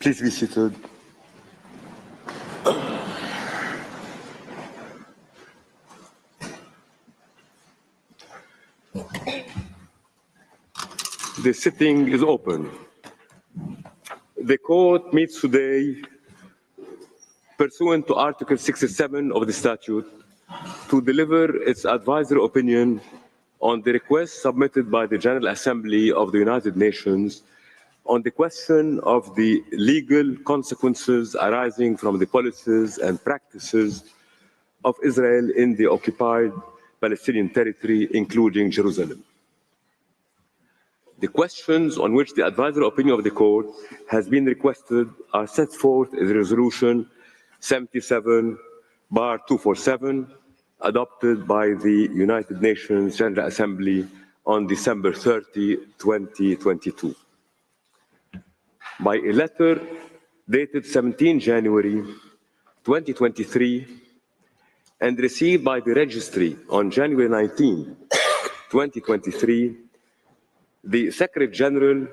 Please be seated. The sitting is open. The court meets today pursuant to Article 67 of the statute to deliver its advisory opinion on the request submitted by the General Assembly of the United Nations on the question of the legal consequences arising from the policies and practices of Israel in the occupied Palestinian territory, including Jerusalem. The questions on which the advisory opinion of the court has been requested are set forth in the resolution 77/247 adopted by the United Nations General Assembly on December 30, 2022. By a letter dated 17 January 2023 and received by the registry on January 19, 2023, the Secretary General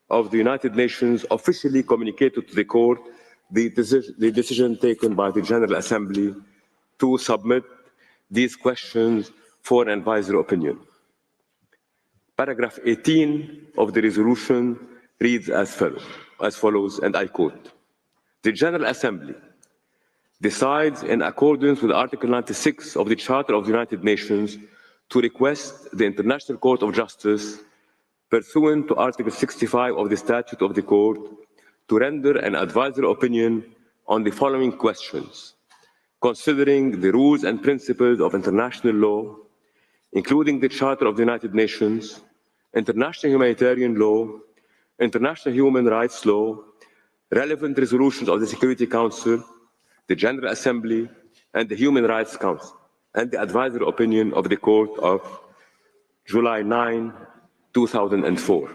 of the United Nations officially communicated to the court the decision taken by the General Assembly to submit these questions for an advisory opinion. Paragraph 18 of the resolution reads as follows, and I quote, "The General Assembly decides in accordance with Article 96 of the Charter of the United Nations to request the International Court of Justice pursuant to Article 65 of the Statute of the Court to render an advisory opinion on the following questions, considering the rules and principles of international law, including the Charter of the United Nations, international humanitarian law, international human rights law, relevant resolutions of the Security Council, the General Assembly, and the Human Rights Council, and the advisory opinion of the Court of July 9, 2004.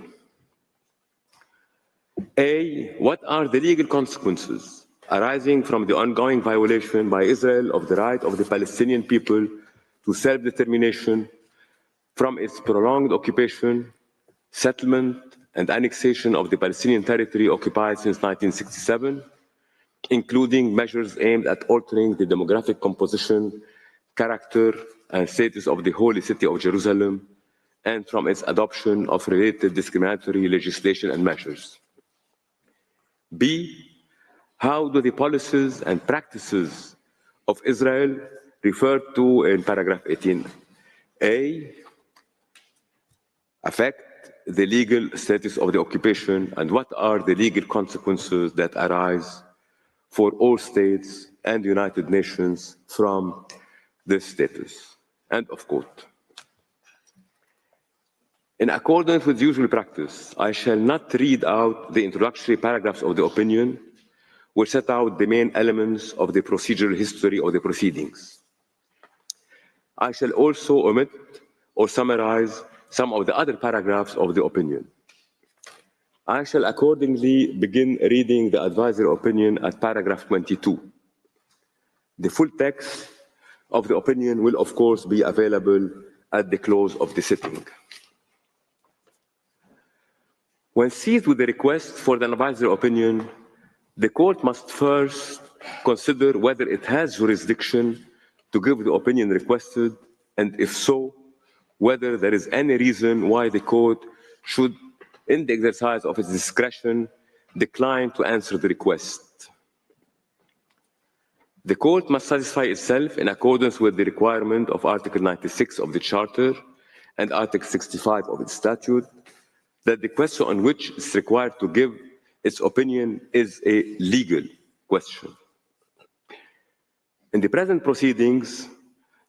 A, what are the legal consequences arising from the ongoing violation by Israel of the right of the Palestinian people to self-determination from its prolonged occupation, settlement, and annexation of the Palestinian territory occupied since 1967, including measures aimed at altering the demographic composition, character, and status of the Holy City of Jerusalem, and from its adoption of related discriminatory legislation and measures. B, how do the policies and practices of Israel referred to in paragraph 18A affect the legal status of the occupation, and what are the legal consequences that arise for all states and the United Nations from this status? End of quote. In accordance with usual practice, I shall not read out the introductory paragraphs of the opinion, which set out the main elements of the procedural history of the proceedings. I shall also omit or summarize some of the other paragraphs of the opinion. I shall accordingly begin reading the advisory opinion at paragraph 22. The full text of the opinion will, of course, be available at the close of the sitting. When seized with the request for the advisory opinion, the court must first consider whether it has jurisdiction to give the opinion requested, and if so, whether there is any reason why the court should, in the exercise of its discretion, decline to answer the request. The court must satisfy itself in accordance with the requirement of Article 96 of the Charter and Article 65 of the Statute that the question on which it's required to give its opinion is a legal question. In the present proceedings,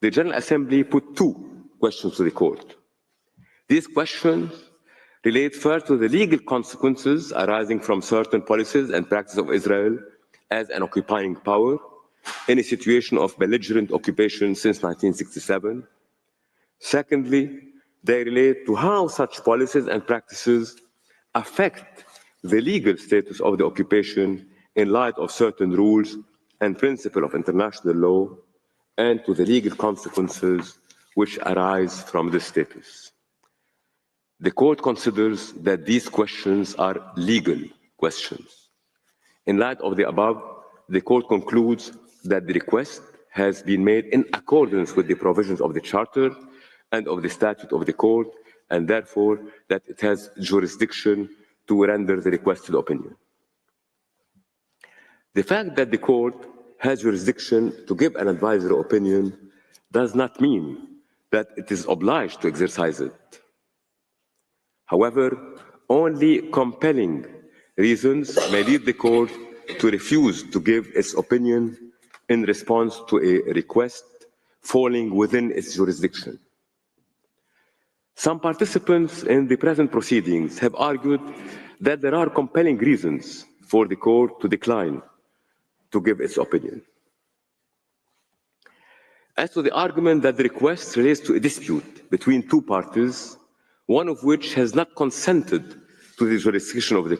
the General Assembly put two questions to the court. These questions relate first to the legal consequences arising from certain policies and practices of Israel as an occupying power in a situation of belligerent occupation since 1967. Secondly, they relate to how such policies and practices affect the legal status of the occupation in light of certain rules and principles of international law, and to the legal consequences which arise from this status. The court considers that these questions are legal questions. In light of the above, the Court concludes that the request has been made in accordance with the provisions of the Charter and of the Statute of the Court, and therefore that it has jurisdiction to render the requested opinion. The fact that the Court has jurisdiction to give an advisory opinion does not mean that it is obliged to exercise it. However, only compelling reasons may lead the Court to refuse to give its opinion in response to a request falling within its jurisdiction. Some participants in the present proceedings have argued that there are compelling reasons for the Court to decline to give its opinion. As to the argument that the request relates to a dispute between two parties, one of which has not consented to the jurisdiction of the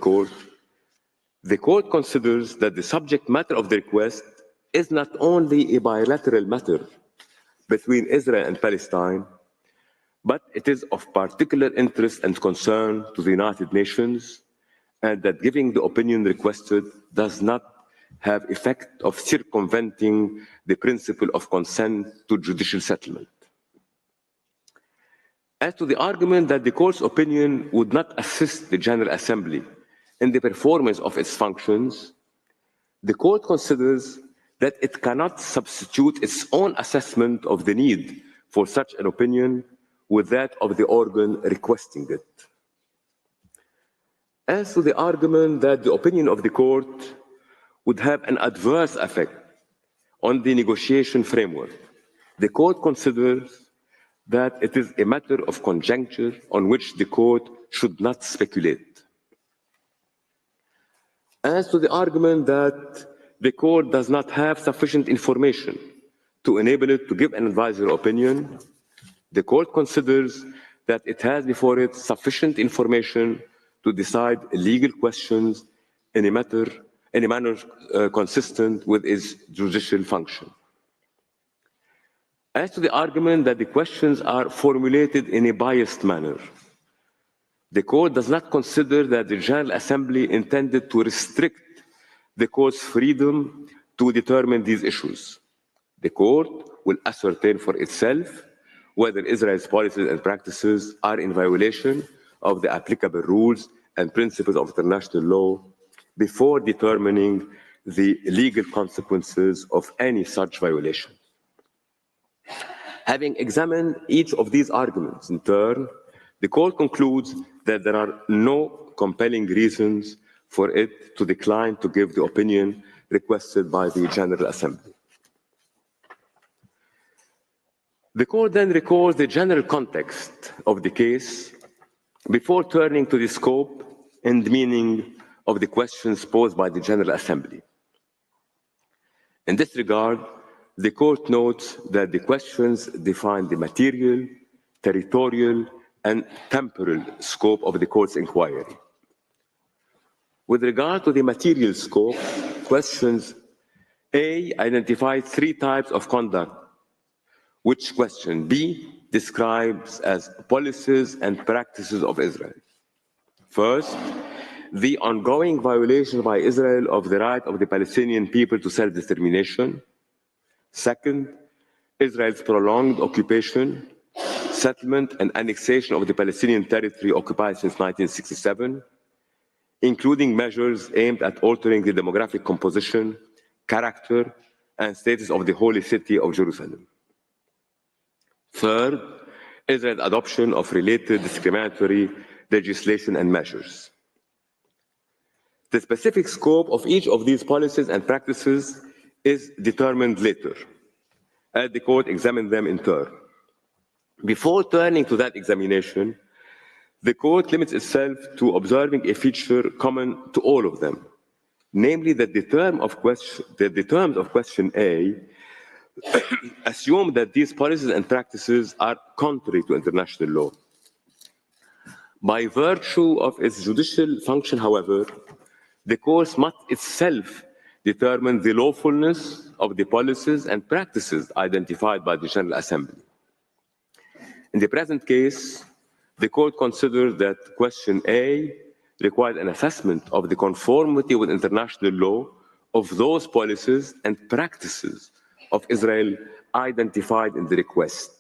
Court considers that the subject matter of the request is not only a bilateral matter between Israel and Palestine, but it is of particular interest and concern to the United Nations, and that giving the opinion requested does not have effect of circumventing the principle of consent to judicial settlement. As to the argument that the Court's opinion would not assist the General Assembly in the performance of its functions, the Court considers that it cannot substitute its own assessment of the need for such an opinion with that of the organ requesting it. As to the argument that the opinion of the Court would have an adverse effect on the negotiation framework, the Court considers that it is a matter of conjecture on which the Court should not speculate. As to the argument that the Court does not have sufficient information to enable it to give an advisory opinion, the Court considers that it has before it sufficient information to decide legal questions in a manner consistent with its judicial function. As to the argument that the questions are formulated in a biased manner, the Court does not consider that the General Assembly intended to restrict the Court's freedom to determine these issues. The Court will ascertain for itself whether Israel's policies and practices are in violation of the applicable rules and principles of international law before determining the legal consequences of any such violation. Having examined each of these arguments in turn, the Court concludes that there are no compelling reasons for it to decline to give the opinion requested by the General Assembly. The Court then recalls the general context of the case before turning to the scope and meaning of the questions posed by the General Assembly. In this regard, the Court notes that the questions define the material, territorial, and temporal scope of the Court's inquiry. With regard to the material scope, questions A identify three types of conduct, which question B describes as policies and practices of Israel. First, the ongoing violation by Israel of the right of the Palestinian people to self-determination. Second, Israel's prolonged occupation, settlement, and annexation of the Palestinian territory occupied since 1967, including measures aimed at altering the demographic composition, character, and status of the holy city of Jerusalem. Third, Israel's adoption of related discriminatory legislation and measures. The specific scope of each of these policies and practices is determined later, as the Court examined them in turn. Before turning to that examination, the Court limits itself to observing a feature common to all of them, namely that the terms of question A assume that these policies and practices are contrary to international law. By virtue of its judicial function, however, the Court must itself determine the lawfulness of the policies and practices identified by the General Assembly. In the present case, the Court considers that question A required an assessment of the conformity with international law of those policies and practices of Israel identified in the request.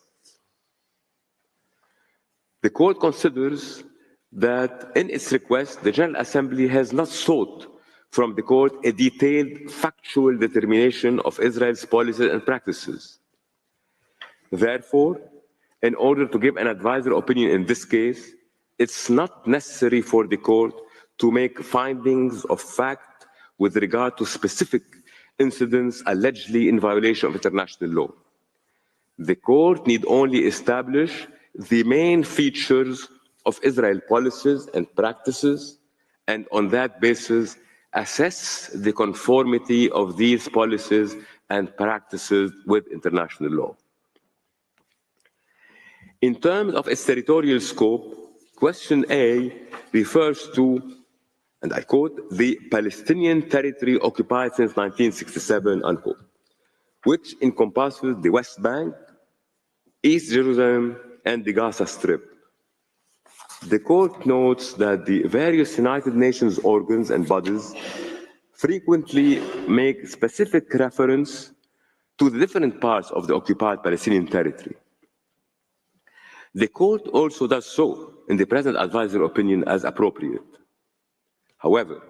The Court considers that in its request, the General Assembly has not sought from the Court a detailed factual determination of Israel's policies and practices. Therefore, in order to give an advisory opinion in this case, it's not necessary for the Court to make findings of fact with regard to specific incidents allegedly in violation of international law. The Court need only establish the main features of Israel policies and practices, and on that basis, assess the conformity of these policies and practices with international law. In terms of its territorial scope, question A refers to, and I quote, the Palestinian territory occupied since 1967, unquote, which encompasses the West Bank, East Jerusalem, and the Gaza Strip. The Court notes that the various United Nations organs and bodies frequently make specific reference to the different parts of the occupied Palestinian territory. The Court also does so in the present advisory opinion as appropriate. However,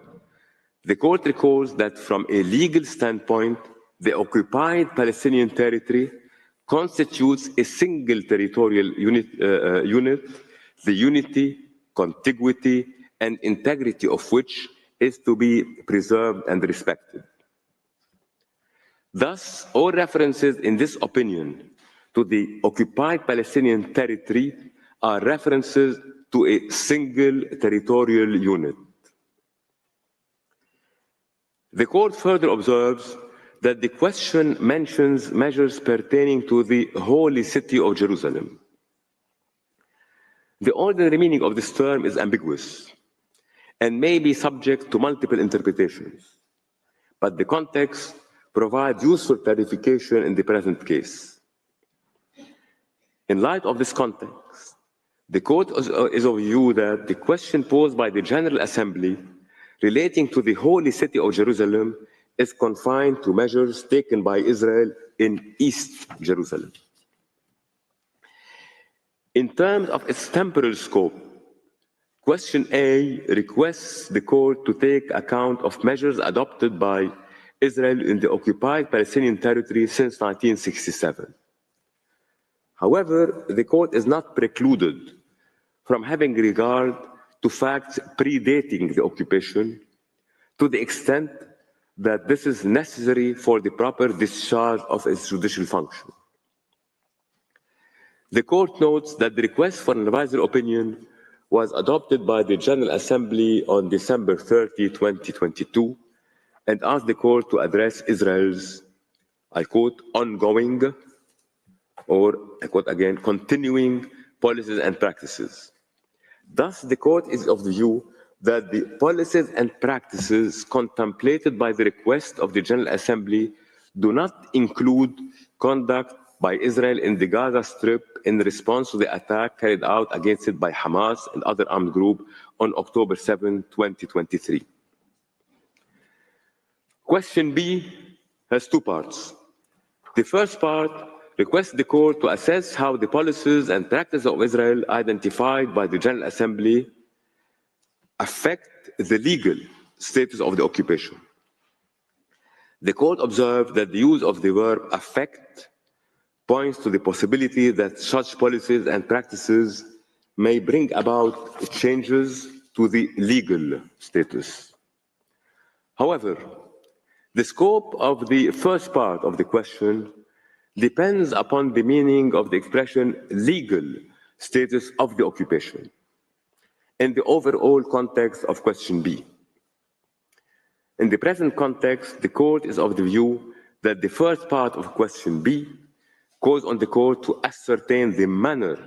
the Court recalls that from a legal standpoint, the occupied Palestinian territory constitutes a single territorial unit, the unity, contiguity, and integrity of which is to be preserved and respected. Thus, all references in this opinion to the occupied Palestinian territory are references to a single territorial unit. The Court further observes that the question mentions measures pertaining to the holy city of Jerusalem. The ordinary meaning of this term is ambiguous and may be subject to multiple interpretations, but the context provides useful clarification in the present case. In light of this context, the Court is of view that the question posed by the General Assembly relating to the holy city of Jerusalem is confined to measures taken by Israel in East Jerusalem. In terms of its temporal scope, question A requests the Court to take account of measures adopted by Israel in the occupied Palestinian territory since 1967. However, the Court is not precluded from having regard to facts predating the occupation to the extent that this is necessary for the proper discharge of its judicial function. The Court notes that the request for an advisory opinion was adopted by the General Assembly on December 30, 2022, and asked the Court to address Israel's, I quote, ongoing, or I quote again, continuing policies and practices. Thus, the Court is of the view that the policies and practices contemplated by the request of the General Assembly do not include conduct by Israel in the Gaza Strip in response to the attack carried out against it by Hamas and other armed groups on October 7, 2023. Question B has two parts. The first part requests the Court to assess how the policies and practices of Israel identified by the General Assembly affect the legal status of the occupation. The Court observed that the use of the verb affect points to the possibility that such policies and practices may bring about changes to the legal status. However, the scope of the first part of the question depends upon the meaning of the expression legal status of the occupation in the overall context of question B. In the present context, the Court is of the view that the first part of question B calls on the Court to ascertain the manner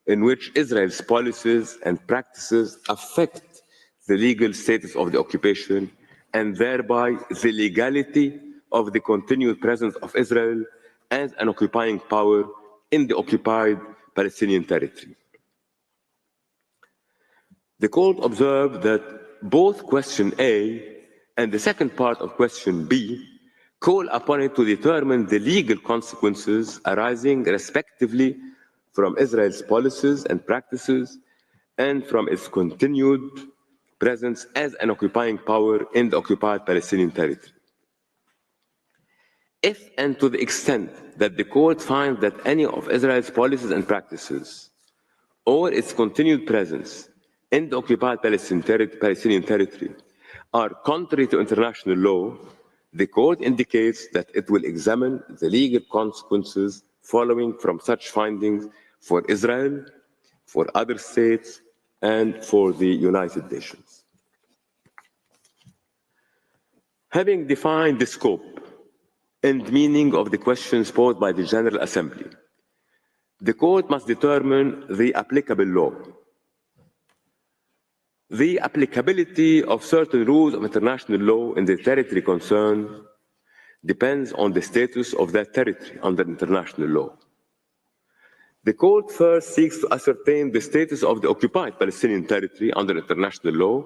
in which Israel's policies and practices affect the legal status of the occupation and thereby the legality of the continued presence of Israel as an occupying power in the occupied Palestinian territory. The Court observed that both question A and the second part of question B call upon it to determine the legal consequences arising respectively from Israel's policies and practices and from its continued presence as an occupying power in the occupied Palestinian territory. If and to the extent that the court finds that any of Israel's policies and practices or its continued presence in the occupied Palestinian territory are contrary to international law, the court indicates that it will examine the legal consequences following from such findings for Israel, for other states, and for the United Nations. Having defined the scope and meaning of the questions posed by the General Assembly, the court must determine the applicable law. The applicability of certain rules of international law in the territory concerned depends on the status of that territory under international law. The court first seeks to ascertain the status of the occupied Palestinian territory under international law,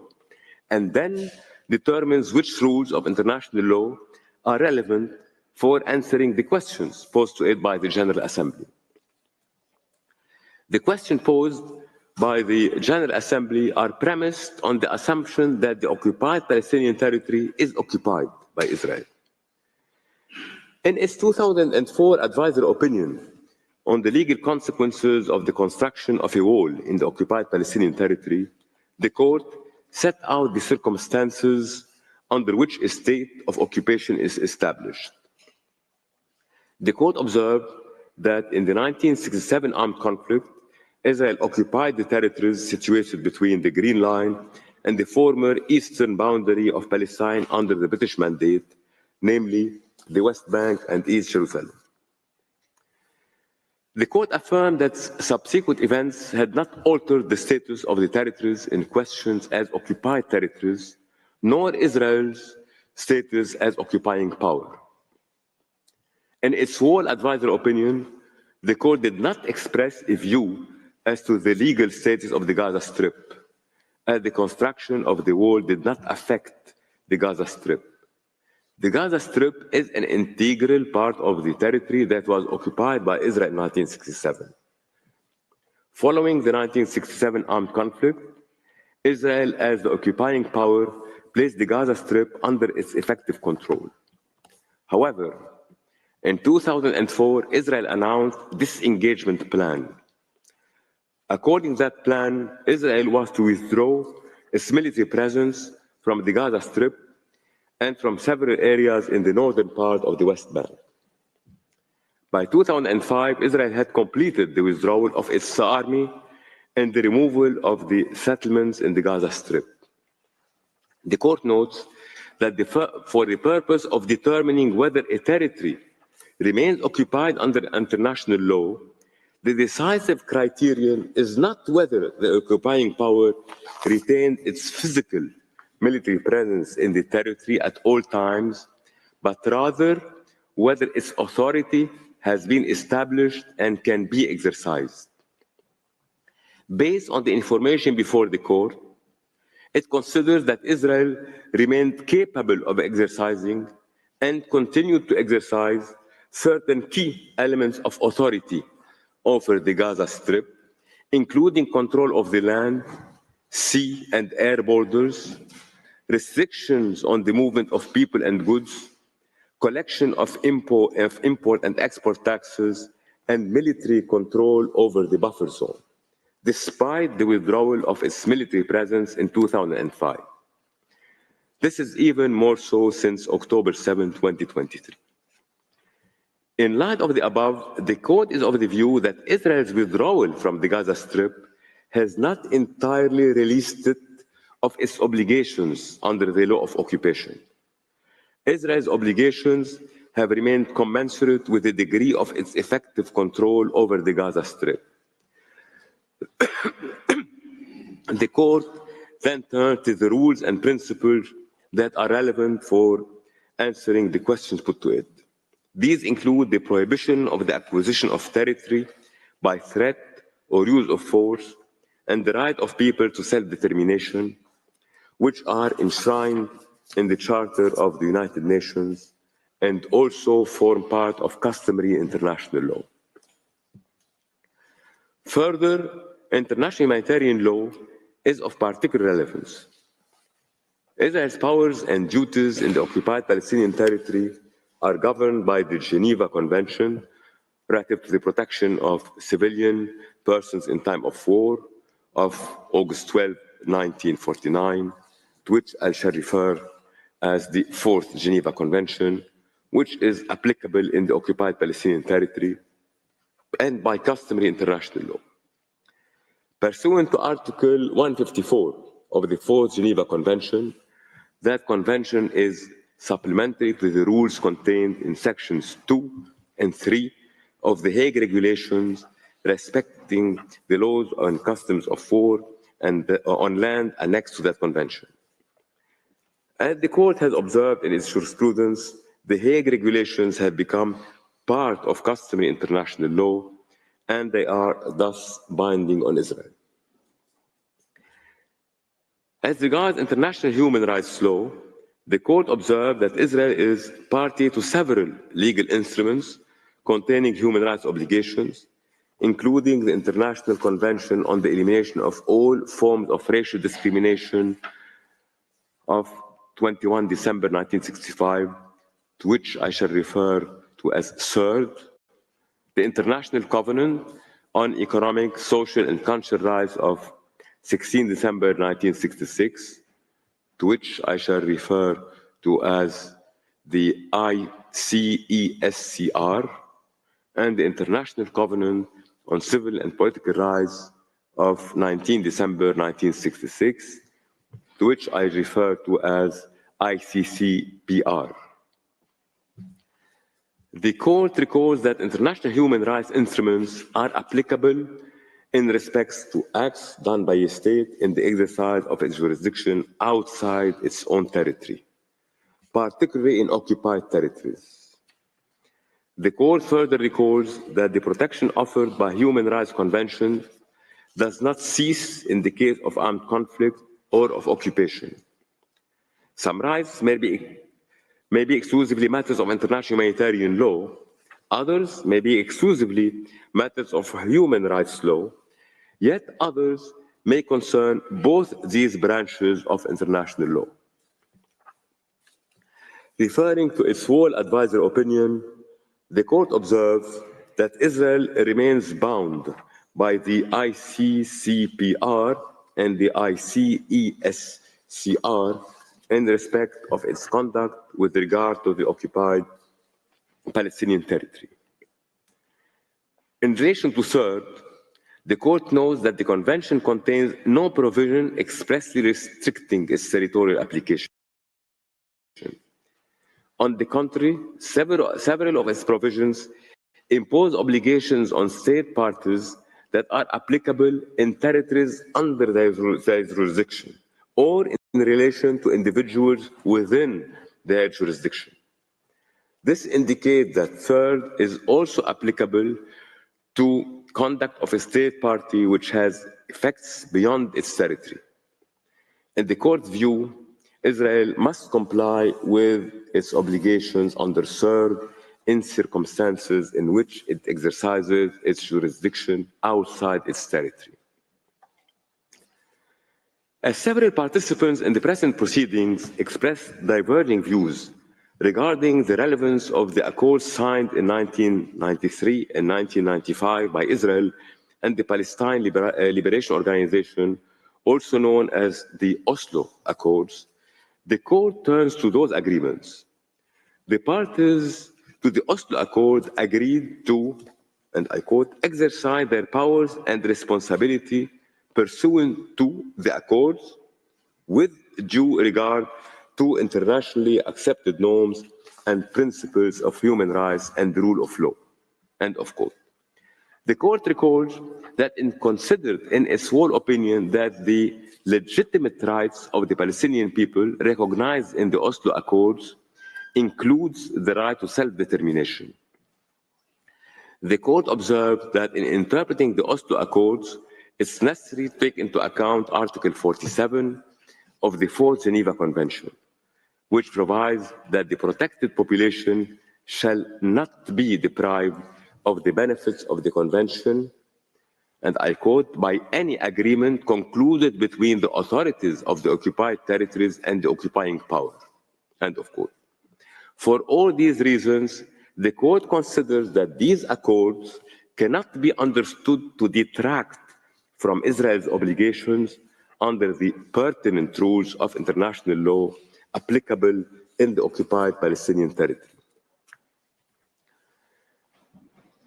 and then determines which rules of international law are relevant for answering the questions posed to it by the General Assembly. The question posed by the General Assembly are premised on the assumption that the occupied Palestinian territory is occupied by Israel. In its 2004 advisory opinion on the legal consequences of the construction of a wall in the occupied Palestinian territory, the court set out the circumstances under which a state of occupation is established. The court observed that in the 1967 armed conflict, Israel occupied the territories situated between the Green Line and the former eastern boundary of Palestine under the British mandate, namely the West Bank and East Jerusalem. The court affirmed that subsequent events had not altered the status of the territories in question as occupied territories, nor Israel's status as occupying power. In its whole advisory opinion, the court did not express a view as to the legal status of the Gaza Strip, as the construction of the wall did not affect the Gaza Strip. The Gaza Strip is an integral part of the territory that was occupied by Israel in 1967. Following the 1967 armed conflict, Israel, as the occupying power, placed the Gaza Strip under its effective control. However, in 2004, Israel announced disengagement plan. According to that plan, Israel was to withdraw its military presence from the Gaza Strip and from several areas in the northern part of the West Bank. By 2005, Israel had completed the withdrawal of its army and the removal of the settlements in the Gaza Strip. The court notes that for the purpose of determining whether a territory remains occupied under international law, the decisive criterion is not whether the occupying power retained its physical military presence in the territory at all times, but rather whether its authority has been established and can be exercised. Based on the information before the court, it considers that Israel remained capable of exercising and continued to exercise certain key elements of authority over the Gaza Strip, including control of the land, sea, and air borders, restrictions on the movement of people and goods, collection of import and export taxes, and military control over the buffer zone, despite the withdrawal of its military presence in 2005. This is even more so since October 7, 2023. In light of the above, the court is of the view that Israel's withdrawal from the Gaza Strip has not entirely released it of its obligations under the law of occupation. Israel's obligations have remained commensurate with the degree of its effective control over the Gaza Strip. The court then turned to the rules and principles that are relevant for answering the questions put to it. These include the prohibition of the acquisition of territory by threat or use of force, and the right of people to self-determination, which are enshrined in the Charter of the United Nations and also form part of customary international law. Further, international humanitarian law is of particular relevance. Israel's powers and duties in the occupied Palestinian territory are governed by the Geneva Convention relative to the protection of civilian persons in time of war of August 12, 1949, to which I shall refer as the Fourth Geneva Convention, which is applicable in the occupied Palestinian territory, and by customary international law. Pursuant to Article 154 of the Fourth Geneva Convention, that convention is supplementary to the rules contained in sections 2 and 3 of the Hague Regulations respecting the laws and customs of war and on land annexed to that convention. As the Court has observed in its jurisprudence, the Hague Regulations have become part of customary international law, and they are thus binding on Israel. As regards international human rights law, the Court observed that Israel is party to several legal instruments containing human rights obligations, including the International Convention on the Elimination of All Forms of Racial Discrimination of 21 December 1965, to which I shall refer to as CERD, the International Covenant on Economic, Social, and Cultural Rights of 16 December 1966, to which I shall refer to as the ICESCR, and the International Covenant on Civil and Political Rights of 19 December 1966, to which I refer to as ICCPR. The Court recalls that international human rights instruments are applicable in respects to acts done by a state in the exercise of its jurisdiction outside its own territory, particularly in occupied territories. The Court further recalls that the protection offered by human rights conventions does not cease in the case of armed conflict or of occupation. Some rights may be exclusively matters of international humanitarian law, others may be exclusively matters of human rights law, yet others may concern both these branches of international law. Referring to its whole advisory opinion, the Court observes that Israel remains bound by the ICCPR and the ICESCR in respect of its conduct with regard to the occupied Palestinian territory. In relation to CERD, the Court knows that the Convention contains no provision expressly restricting its territorial application. On the contrary, several of its provisions impose obligations on state parties that are applicable in territories under their jurisdiction or in relation to individuals within their jurisdiction. This indicates that CERD is also applicable to conduct of a state party which has effects beyond its territory. In the Court's view, Israel must comply with its obligations under CERD in circumstances in which it exercises its jurisdiction outside its territory. As several participants in the present proceedings expressed diverging views regarding the relevance of the accords signed in 1993 and 1995 by Israel and the Palestine Liberation Organization, also known as the Oslo Accords, the Court turns to those agreements. The parties to the Oslo Accord agreed to, and I quote, exercise their powers and responsibility pursuant to the accords with due regard to internationally accepted norms and principles of human rights and the rule of law, end of quote. The Court recalls that it considered in its whole opinion that the legitimate rights of the Palestinian people recognized in the Oslo Accords includes the right to self-determination. The Court observed that in interpreting the Oslo Accords, it's necessary to take into account Article 47 of the Fourth Geneva Convention, which provides that the protected population shall not be deprived of the benefits of the Convention, and I quote, by any agreement concluded between the authorities of the occupied territories and the occupying power, end of quote. For all these reasons, the court considers that these accords cannot be understood to detract from Israel's obligations under the pertinent rules of international law applicable in the occupied Palestinian territory.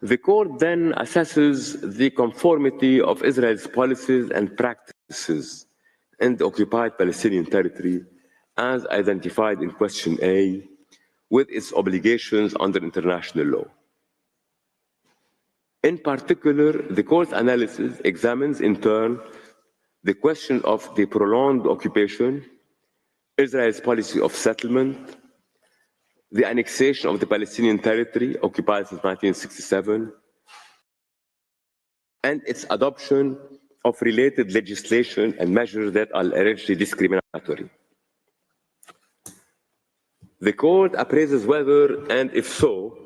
The court then assesses the conformity of Israel's policies and practices in the occupied Palestinian territory as identified in question A with its obligations under international law. In particular, the court's analysis examines in turn the question of the prolonged occupation, Israel's policy of settlement, the annexation of the Palestinian territory occupied since 1967, and its adoption of related legislation and measures that are allegedly discriminatory. The court appraises whether, and if so,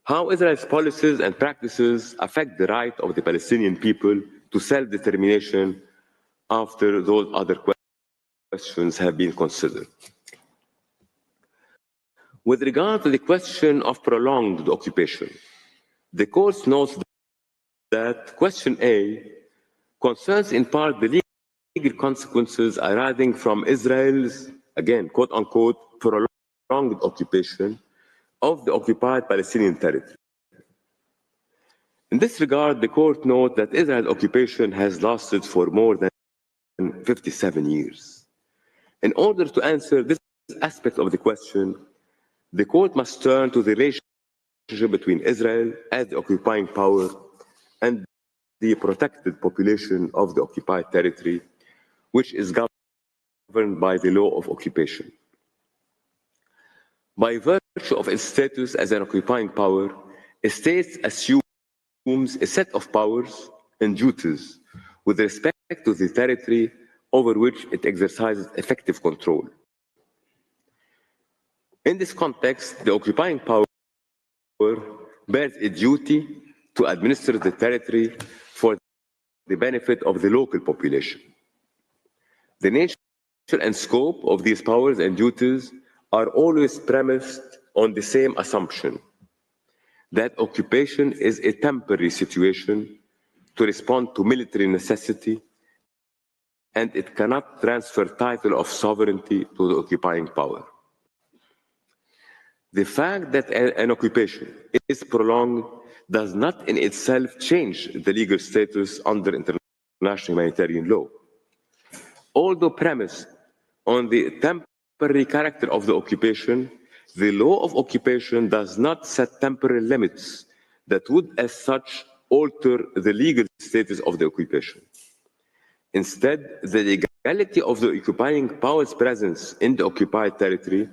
how Israel's policies and practices affect the right of the Palestinian people to self-determination after those other questions have been considered. With regard to the question of prolonged occupation, the court notes that question A concerns in part the legal consequences arising from Israel's, again, quote-unquote, prolonged occupation of the occupied Palestinian territory. In this regard, the court notes that Israel's occupation has lasted for more than 57 years. In order to answer this aspect of the question, the court must turn to the relationship between Israel as the occupying power and the protected population of the occupied territory, which is governed by the law of occupation. By virtue of its status as an occupying power, a state assumes a set of powers and duties with respect to the territory over which it exercises effective control. In this context, the occupying power bears a duty to administer the territory for the benefit of the local population. The nature and scope of these powers and duties are always premised on the same assumption, that occupation is a temporary situation to respond to military necessity, and it cannot transfer title of sovereignty to the occupying power. The fact that an occupation is prolonged does not in itself change the legal status under international humanitarian law. Although premised on the temporary character of the occupation, the law of occupation does not set temporal limits that would as such alter the legal status of the occupation. Instead, the legality of the occupying power's presence in the occupied territory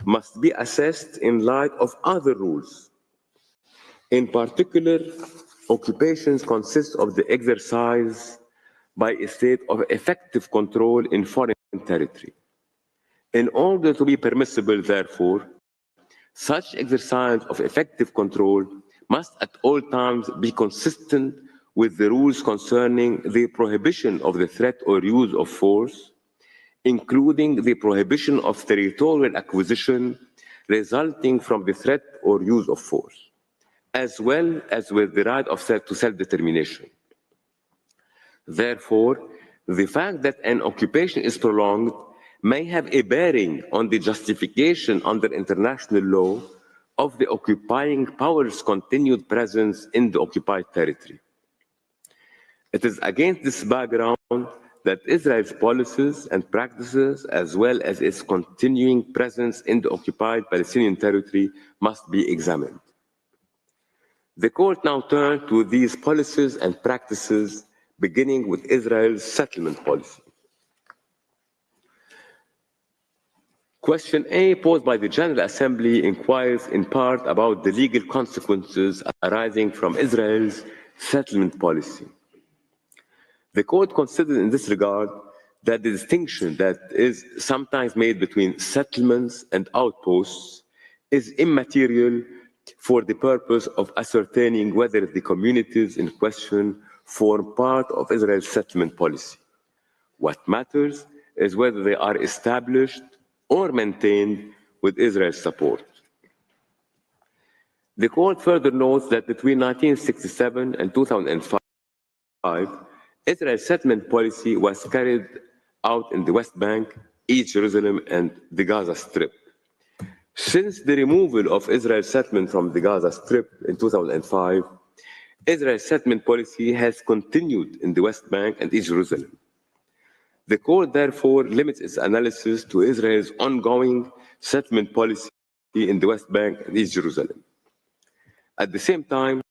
must be assessed in light of other rules. In particular, occupations consist of the exercise by a state of effective control in foreign territory. In order to be permissible, therefore, such exercise of effective control must at all times be consistent with the rules concerning the prohibition of the threat or use of force, including the prohibition of territorial acquisition resulting from the threat or use of force, as well as with the right of to self-determination. Therefore, the fact that an occupation is prolonged may have a bearing on the justification under international law of the occupying power's continued presence in the occupied territory. It is against this background that Israel's policies and practices, as well as its continuing presence in the occupied Palestinian territory, must be examined. The court now turns to these policies and practices, beginning with Israel's settlement policy. Question A, posed by the General Assembly, inquires in part about the legal consequences arising from Israel's settlement policy. The court considered in this regard that the distinction that is sometimes made between settlements and outposts is immaterial for the purpose of ascertaining whether the communities in question form part of Israel's settlement policy. What matters is whether they are established or maintained with Israel's support. The court further notes that between 1967 and 2005, Israel's settlement policy was carried out in the West Bank, East Jerusalem, and the Gaza Strip. Since the removal of Israel's settlement from the Gaza Strip in 2005, Israel's settlement policy has continued in the West Bank and East Jerusalem. The court therefore limits its analysis to Israel's ongoing settlement policy in the West Bank and East Jerusalem. At the same time,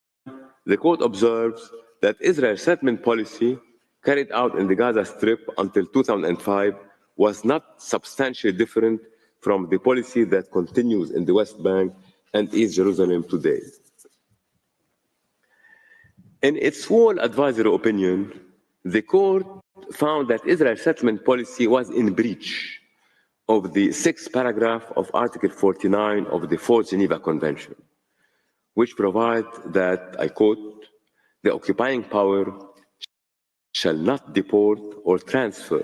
the court observes that Israel's settlement policy carried out in the Gaza Strip until 2005 was not substantially different from the policy that continues in the West Bank and East Jerusalem today. In its full advisory opinion, the court found that Israel's settlement policy was in breach of the 6th paragraph of Article 49 of the 4th Geneva Convention, which provides that, I quote, "The occupying power shall not deport or transfer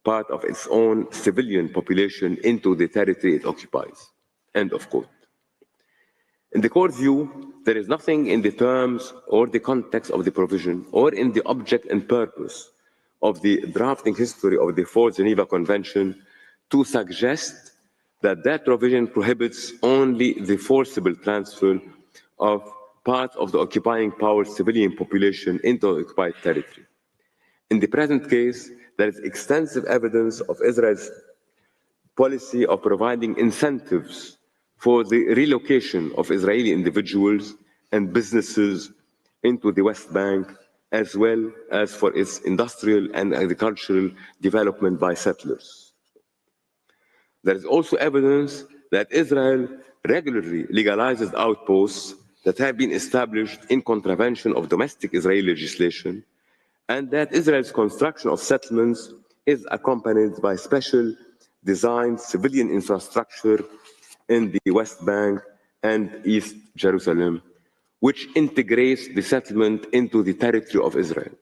part of its own civilian population into the territory it occupies," end of quote. In the court's view, there is nothing in the terms or the context of the provision or in the object and purpose of the drafting history of the 4th Geneva Convention to suggest that that provision prohibits only the forcible transfer of part of the occupying power's civilian population into the occupied territory. In the present case, there is extensive evidence of Israel's policy of providing incentives for the relocation of Israeli individuals and businesses into the West Bank, as well as for its industrial and agricultural development by settlers. There is also evidence that Israel regularly legalizes outposts that have been established in contravention of domestic Israeli legislation, and that Israel's construction of settlements is accompanied by special designed civilian infrastructure in the West Bank and East Jerusalem, which integrates the settlement into the territory of Israel.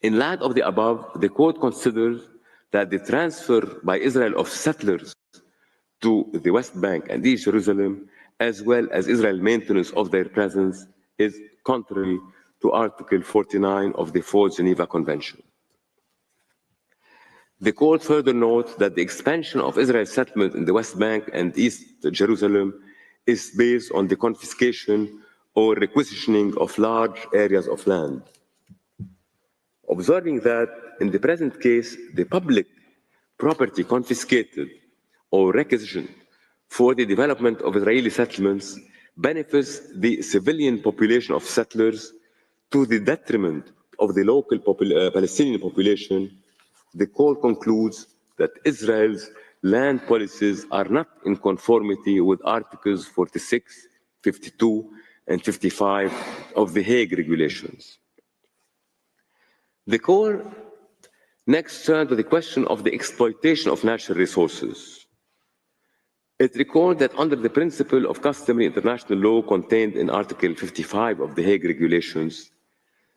In light of the above, the court considers that the transfer by Israel of settlers to the West Bank and East Jerusalem, as well as Israel's maintenance of their presence, is contrary to Article 49 of the 4th Geneva Convention. The court further notes that the expansion of Israel's settlement in the West Bank and East Jerusalem is based on the confiscation or requisitioning of large areas of land. Observing that in the present case, the public property confiscated or requisitioned for the development of Israeli settlements benefits the civilian population of settlers to the detriment of the local Palestinian population, the court concludes that Israel's land policies are not in conformity with Articles 46, 52, and 55 of the Hague Regulations. The court next turned to the question of the exploitation of natural resources. It recalled that under the principle of customary international law contained in Article 55 of the Hague Regulations,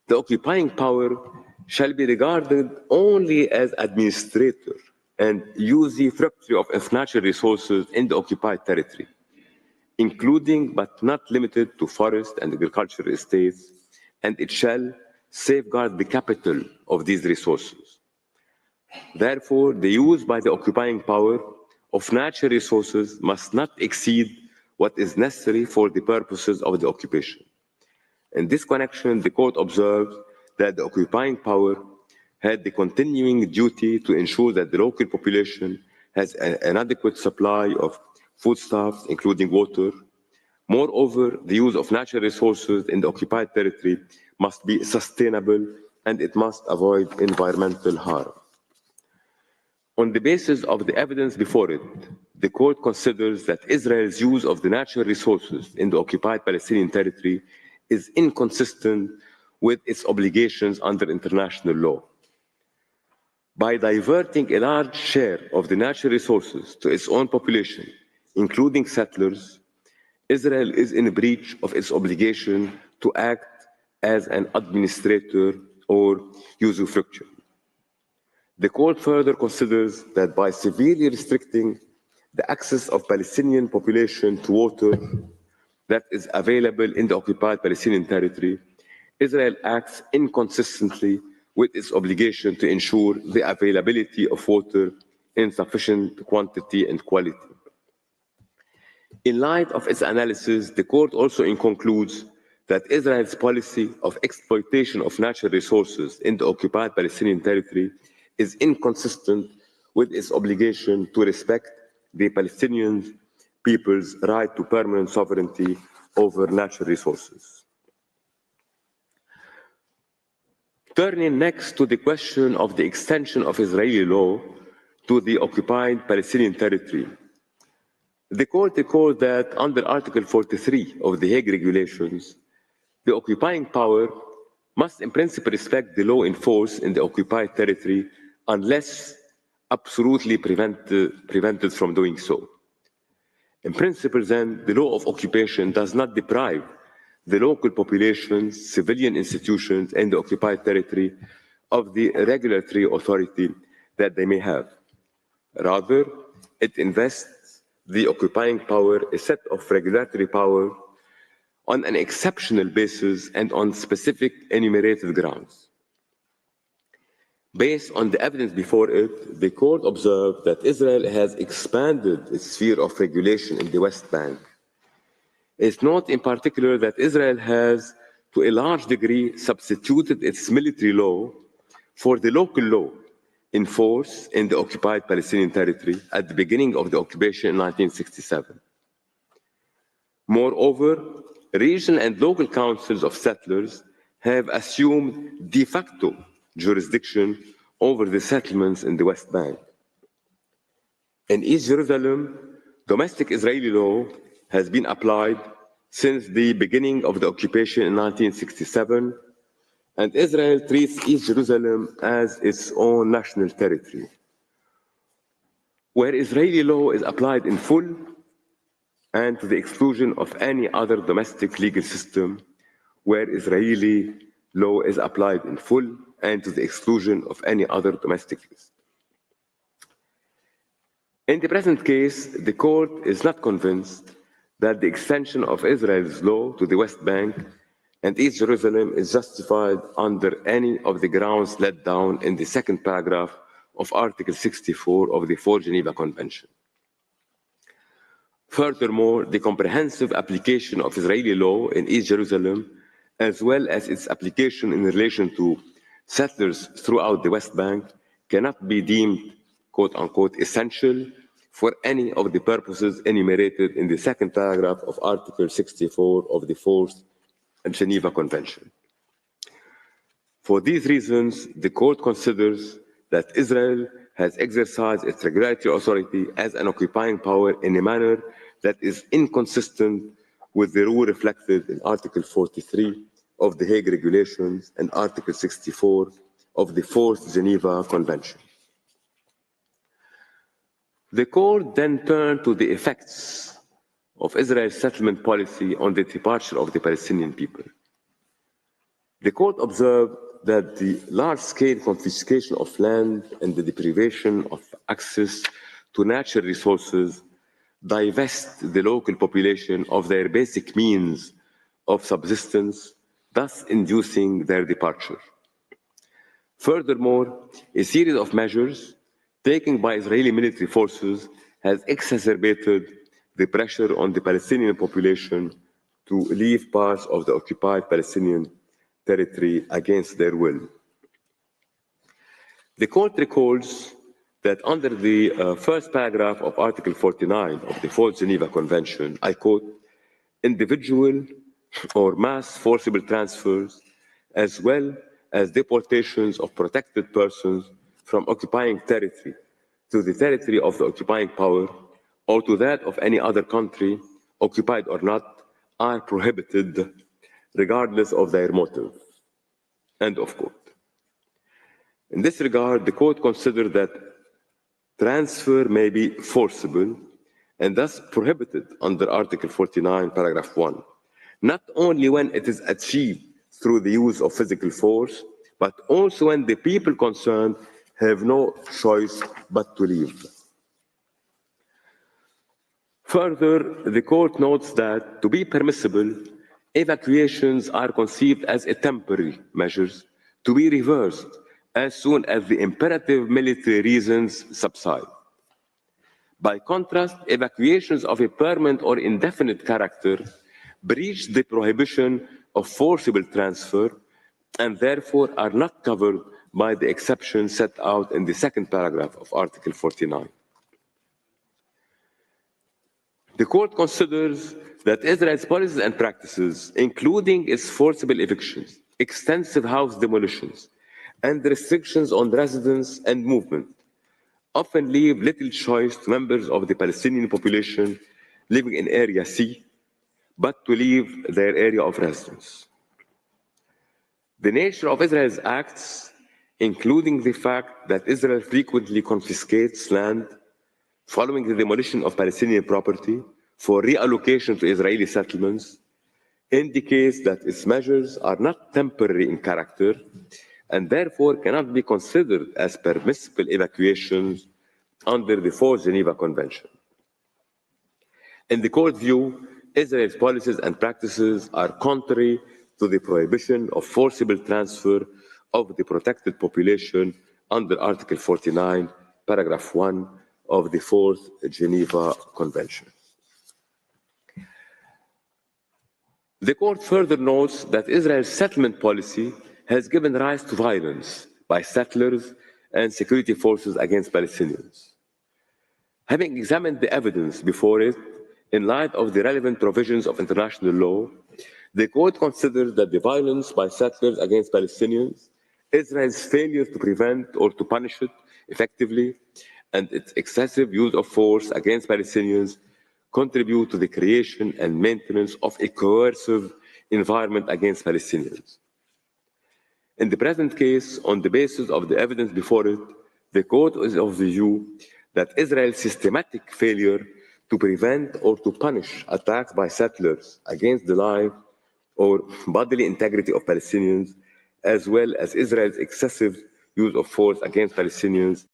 the occupying power shall be regarded only as administrator and usufructuary of natural resources in the occupied territory, including but not limited to forest and agricultural estates, and it shall safeguard the capital of these resources. Therefore, the use by the occupying power of natural resources must not exceed what is necessary for the purposes of the occupation. In this connection, the court observed that the occupying power had the continuing duty to ensure that the local population has an adequate supply of foodstuffs, including water. Moreover, the use of natural resources in the occupied territory must be sustainable and it must avoid environmental harm. On the basis of the evidence before it, the court considers that Israel's use of the natural resources in the occupied Palestinian territory is inconsistent with its obligations under international law. By diverting a large share of the natural resources to its own population, including settlers, Israel is in breach of its obligation to act as an administrator or usufructuary. The court further considers that by severely restricting the access of Palestinian population to water that is available in the occupied Palestinian territory, Israel acts inconsistently with its obligation to ensure the availability of water in sufficient quantity and quality. In light of its analysis, the court also concludes that Israel's policy of exploitation of natural resources in the occupied Palestinian territory is inconsistent with its obligation to respect the Palestinian people's right to permanent sovereignty over natural resources. Turning next to the question of the extension of Israeli law to the occupied Palestinian territory, the court recalled that under Article 43 of the Hague Regulations, the occupying power must in principle respect the law in force in the occupied territory unless absolutely prevented from doing so. In principle, then, the law of occupation does not deprive the local populations, civilian institutions, and the occupied territory of the regulatory authority that they may have. Rather, it invests the occupying power a set of regulatory power on an exceptional basis and on specific enumerated grounds. Based on the evidence before it, the court observed that Israel has expanded its sphere of regulation in the West Bank. It's note in particular that Israel has, to a large degree, substituted its military law for the local law in force in the occupied Palestinian territory at the beginning of the occupation in 1967. Moreover, regional and local councils of settlers have assumed de facto jurisdiction over the settlements in the West Bank. In East Jerusalem, domestic Israeli law has been applied since the beginning of the occupation in 1967, and Israel treats East Jerusalem as its own national territory, where Israeli law is applied in full and to the exclusion of any other domestic legal system, where Israeli law is applied in full and to the exclusion of any other domestic system. In the present case, the court is not convinced that the extension of Israel's law to the West Bank and East Jerusalem is justified under any of the grounds laid down in the second paragraph of Article 64 of the Fourth Geneva Convention. Furthermore, the comprehensive application of Israeli law in East Jerusalem, as well as its application in relation to settlers throughout the West Bank, cannot be deemed, quote unquote, essential for any of the purposes enumerated in the second paragraph of Article 64 of the Fourth Geneva Convention. For these reasons, the court considers that Israel has exercised its regulatory authority as an occupying power in a manner that is inconsistent with the rule reflected in Article 43 of the Hague Regulations and Article 64 of the Fourth Geneva Convention. The court then turned to the effects of Israel's settlement policy on the departure of the Palestinian people. The court observed that the large-scale confiscation of land and the deprivation of access to natural resources divest the local population of their basic means of subsistence, thus inducing their departure. Furthermore, a series of measures taken by Israeli military forces has exacerbated the pressure on the Palestinian population to leave parts of the occupied Palestinian territory against their will. The court recalls that under the first paragraph of Article 49 of the Fourth Geneva Convention, I quote, individual or mass forcible transfers, as well as deportations of protected persons from occupying territory to the territory of the occupying power or to that of any other country, occupied or not, are prohibited regardless of their motive. End of quote. In this regard, the court considered that transfer may be forcible and thus prohibited under Article 49, paragraph 1, not only when it is achieved through the use of physical force, but also when the people concerned have no choice but to leave. Further, the court notes that to be permissible, evacuations are conceived as a temporary measures to be reversed as soon as the imperative military reasons subside. By contrast, evacuations of a permanent or indefinite character breach the prohibition of forcible transfer and therefore are not covered by the exception set out in the second paragraph of Article 49. The court considers that Israel's policies and practices, including its forcible evictions, extensive house demolitions, and restrictions on residence and movement, often leave little choice to members of the Palestinian population living in Area C, but to leave their area of residence. The nature of Israel's acts, including the fact that Israel frequently confiscates land following the demolition of Palestinian property for reallocation to Israeli settlements, indicates that its measures are not temporary in character and therefore cannot be considered as permissible evacuations under the Fourth Geneva Convention. In the court view, Israel's policies and practices are contrary to the prohibition of forcible transfer of the protected population under Article 49, paragraph 1 of the Fourth Geneva Convention. The court further notes that Israel's settlement policy has given rise to violence by settlers and security forces against Palestinians. Having examined the evidence before it, in light of the relevant provisions of international law, the court considered that the violence by settlers against Palestinians, Israel's failure to prevent or to punish it effectively, and its excessive use of force against Palestinians contribute to the creation and maintenance of a coercive environment against Palestinians. In the present case, on the basis of the evidence before it, the court is of the view that Israel's systematic failure to prevent or to punish attacks by settlers against the life or bodily integrity of Palestinians, as well as Israel's excessive use of force against Palestinians,